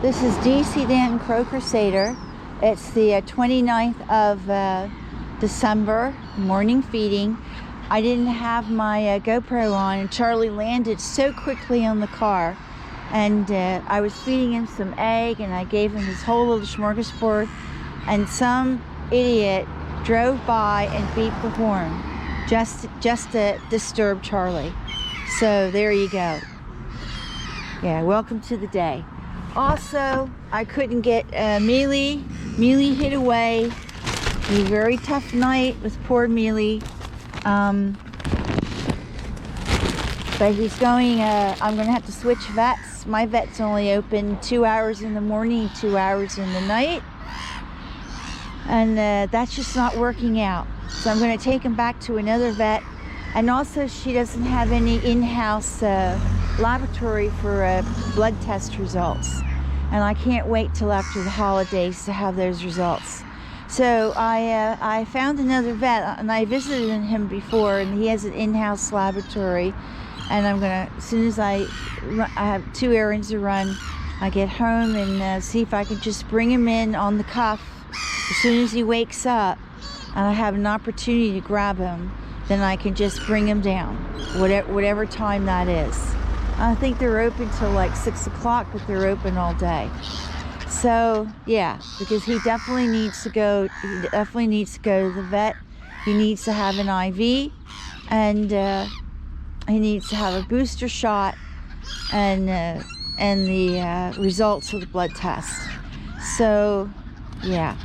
This is DC Danton Crow Crusader. It's the 29th of December, morning feeding. I didn't have my GoPro on, and Charlie landed so quickly on the car. And I was feeding him some egg, and I gave him his whole little smorgasbord. And some idiot drove by and beeped the horn just to disturb Charlie. So there you go. Yeah, welcome to the day. Also, I couldn't get Miele. Miele hid away. It was a very tough night with poor Miele. But he's going, I'm going to have to switch vets. My vet's only open 2 hours in the morning, 2 hours in the night. And that's just not working out. So I'm going to take him back to another vet. And also, she doesn't have any in-house laboratory for blood test results. And I can't wait till after the holidays to have those results. So I found another vet, and I visited him before, and he has an in-house laboratory. And I'm gonna, as soon as I have 2 errands to run, I get home and see if I can just bring him in on the cuff as soon as he wakes up, and I have an opportunity to grab him. Then I can just bring him down, whatever time that is. I think they're open till like 6 o'clock, but they're open all day. So yeah, because he definitely needs to go. He definitely needs to go to the vet. He needs to have an IV, and he needs to have a booster shot, and the results of the blood test. So yeah,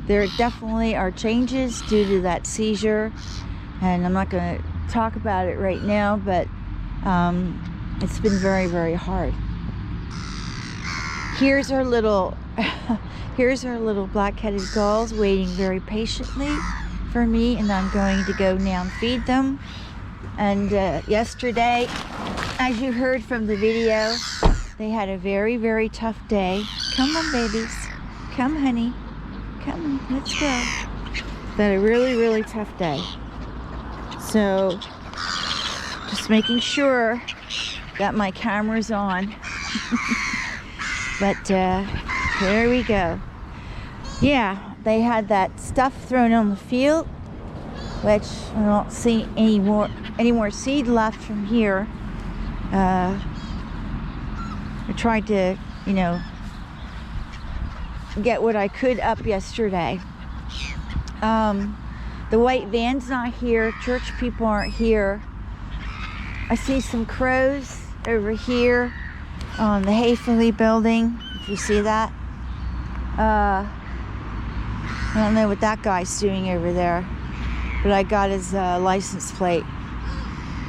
there definitely are changes due to that seizure, and I'm not going to talk about it right now, but it's been very, very hard. Here's our little black-headed gulls waiting very patiently for me, and I'm going to go now and feed them. And yesterday, as you heard from the video, they had a very, very tough day. Come on, babies. Come, honey. Come on, let's go. They had a really, really tough day. So, just making sure that my camera's on. But there we go. Yeah, they had that stuff thrown on the field, which I don't see any more seed left from here. I tried to, get what I could up yesterday. The white van's not here. Church people aren't here. I see some crows over here on the Hayfley building, if you see that. I don't know what that guy's doing over there, but I got his license plate.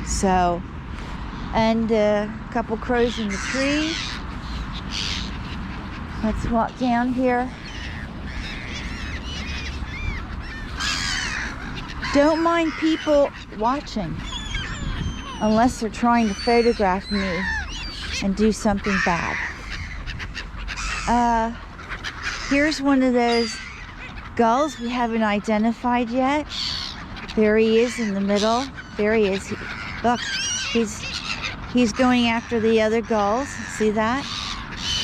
So, and a couple crows in the tree. Let's walk down here. Don't mind people watching, unless they're trying to photograph me and do something bad. Here's one of those gulls we haven't identified yet. There he is in the middle. There he is. Look, he's going after the other gulls. See that?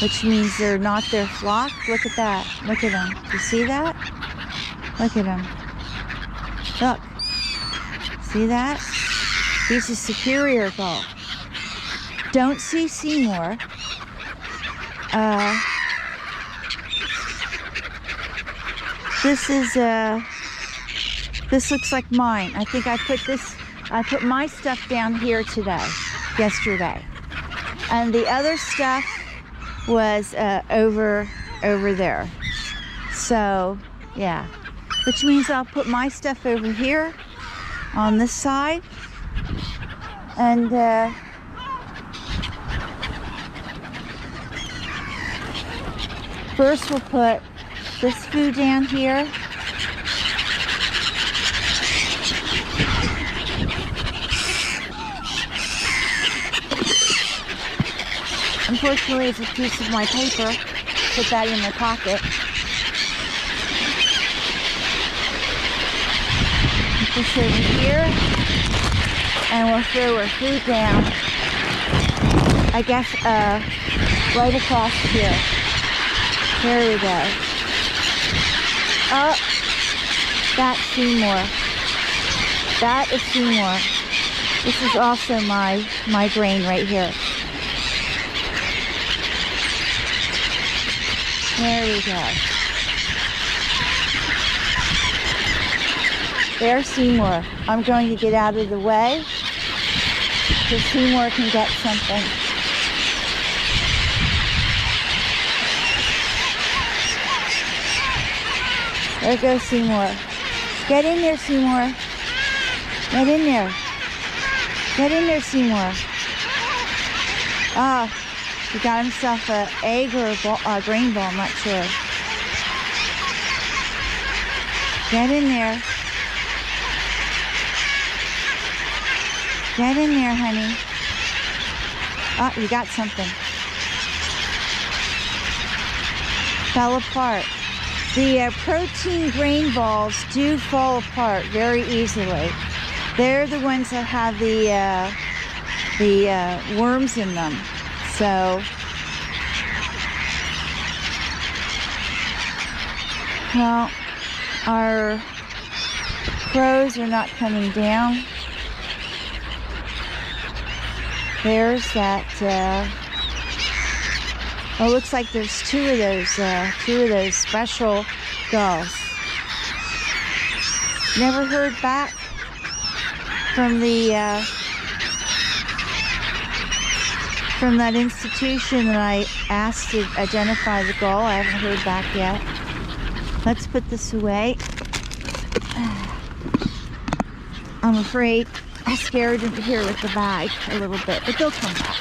Which means they're not their flock. Look at that. Look at him. You see that? Look at him. Look. See that? He's a superior gull. Don't see Seymour. This looks like mine. I think I put my stuff down here yesterday. And the other stuff was over there. So, yeah. Which means I'll put my stuff over here on this side. And first we'll put this food down here. Unfortunately, it's a piece of my paper. Put that in my pocket. Put this over here. And we'll throw our food down. I guess right across here. There we go. Oh, that's Seymour. That is Seymour. This is also my grain right here. There we go. There's Seymour. I'm going to get out of the way so Seymour can get something. There goes Seymour. Get in there, Seymour. Get in there. Get in there, Seymour. Ah, he got himself an egg or a grain ball, I'm not sure. Get in there. Get in there, honey. Ah, you got something. Fell apart. The protein grain balls do fall apart very easily. They're the ones that have the worms in them. So, well, our crows are not coming down. There's that. Oh, it looks like there's two of those special gulls. Never heard back from that institution that I asked to identify the gull. I haven't heard back yet. Let's put this away. I'm afraid I scared them here with the bag a little bit, but they'll come back.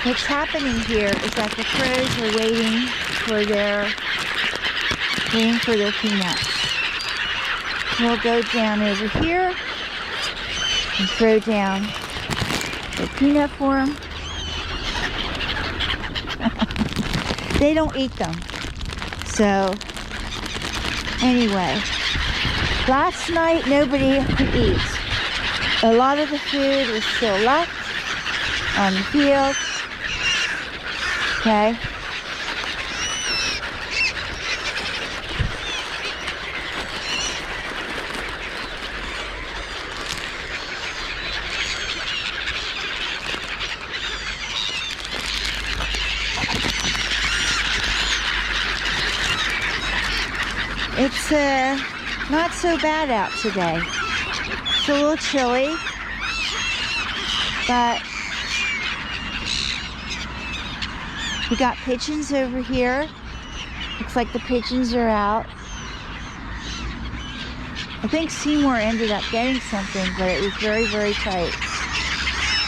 What's happening here is that the crows are waiting for their peanuts. We'll go down over here and throw down the peanut for them. They don't eat them. So, anyway, last night nobody could eat. A lot of the food was still left on the field. Okay. It's not so bad out today. It's a little chilly, but we got pigeons over here. Looks like the pigeons are out. I think Seymour ended up getting something, but it was very, very tight.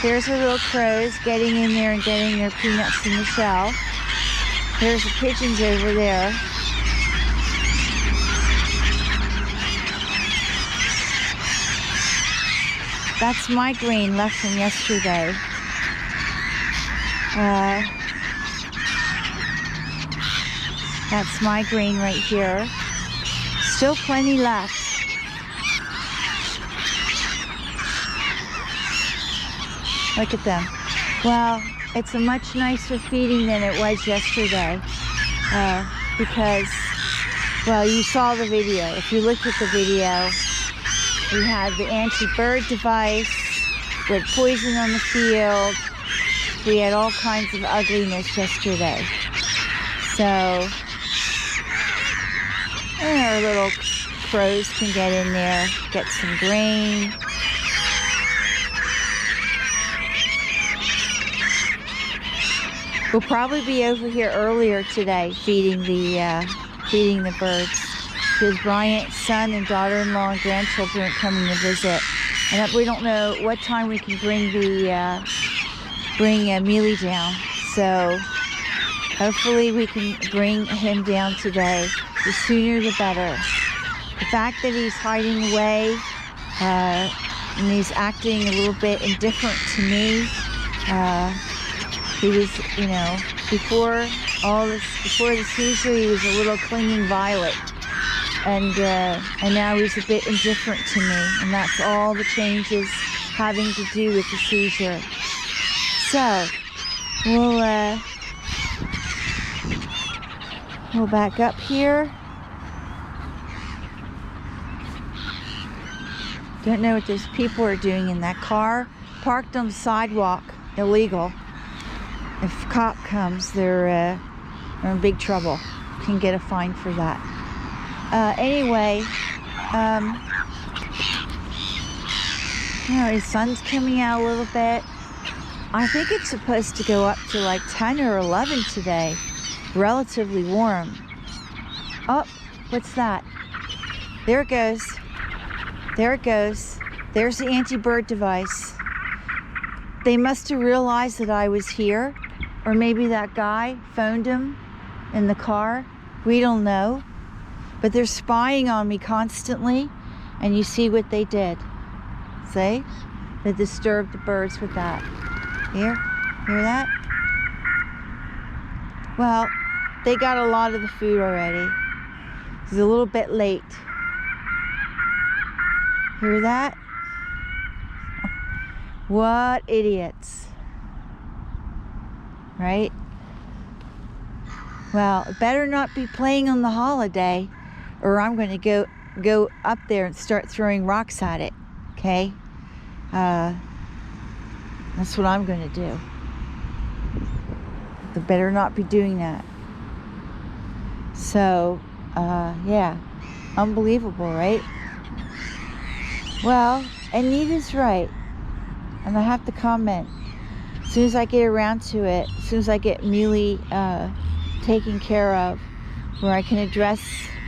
There's our little crows getting in there and getting their peanuts in the shell. There's the pigeons over there. That's my grain left from yesterday. That's my grain right here. Still plenty left. Look at them. Well, it's a much nicer feeding than it was yesterday. Because, well, you saw the video. If you looked at the video, we had the anti-bird device with poison on the field. We had all kinds of ugliness yesterday. So, our little crows can get in there, get some grain. We'll probably be over here earlier today feeding the birds. Because Bryant's son and daughter-in-law and grandchildren are coming to visit, and we don't know what time we can bring Miele down. So hopefully we can bring him down today. The sooner the better. The fact that he's hiding away and he's acting a little bit indifferent to me. He was, before the seizure, he was a little clinging violet. And now he's a bit indifferent to me, and that's all the changes having to do with the seizure. So we'll We'll back up here. Don't know what those people are doing in that car. Parked on the sidewalk. Illegal. If a cop comes, they're in big trouble. Can get a fine for that. Anyway, the sun's coming out a little bit. I think it's supposed to go up to like 10 or 11 today. Relatively warm. Oh, what's that? There it goes. There it goes. There's the anti-bird device. They must have realized that I was here, or maybe that guy phoned him in the car. We don't know. But they're spying on me constantly, and you see what they did. See? They disturbed the birds with that. Hear that? Well, they got a lot of the food already. It's a little bit late. Hear that? What idiots. Right? Well, it better not be playing on the holiday, or I'm going to go up there and start throwing rocks at it. Okay? That's what I'm going to do. They better not be doing that. So, yeah. Unbelievable, right? Well, Anita's right. And I have to comment. As soon as I get around to it, as soon as I get Miele taken care of, where I can address